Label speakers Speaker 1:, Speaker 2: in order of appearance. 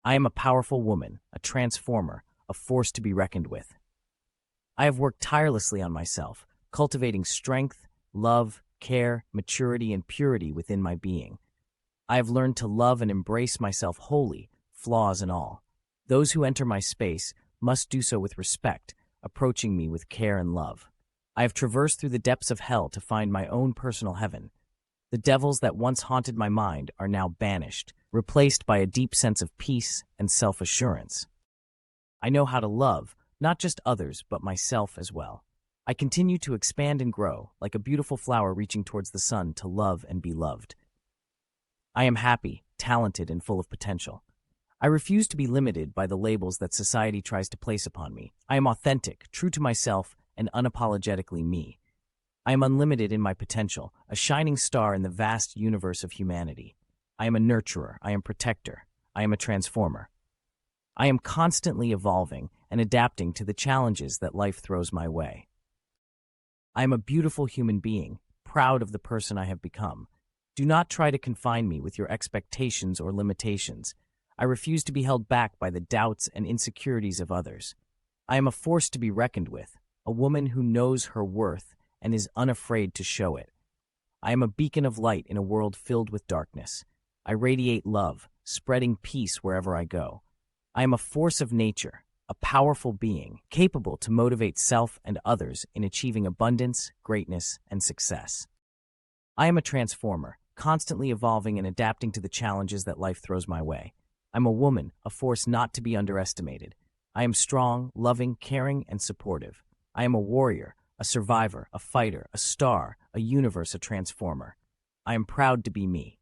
Speaker 1: I am a powerful woman, a transformer, a force to be reckoned with. I have worked tirelessly on myself, cultivating strength, love, care, maturity, and purity within my being. I have learned to love and embrace myself wholly, flaws and all. Those who enter my space must do so with respect, approaching me with care and love. I have traversed through the depths of hell to find my own personal heaven. The devils that once haunted my mind are now banished, replaced by a deep sense of peace and self-assurance. I know how to love, not just others, but myself as well. I continue to expand and grow, like a beautiful flower reaching towards the sun to love and be loved. I am happy, talented, and full of potential. I refuse to be limited by the labels that society tries to place upon me. I am authentic, true to myself, and unapologetically me. I am unlimited in my potential, a shining star in the vast universe of humanity. I am a nurturer, I am a protector, I am a transformer. I am constantly evolving and adapting to the challenges that life throws my way. I am a beautiful human being, proud of the person I have become. Do not try to confine me with your expectations or limitations. I refuse to be held back by the doubts and insecurities of others. I am a force to be reckoned with, a woman who knows her worth and is unafraid to show it. I am a beacon of light in a world filled with darkness. I radiate love, spreading peace wherever I go. I am a force of nature, a powerful being, capable to motivate self and others in achieving abundance, greatness, and success. I am a transformer, constantly evolving and adapting to the challenges that life throws my way. I'm a woman, a force not to be underestimated. I am strong, loving, caring, and supportive. I am a warrior, a survivor, a fighter, a star, a universe, a transformer. I am proud to be me.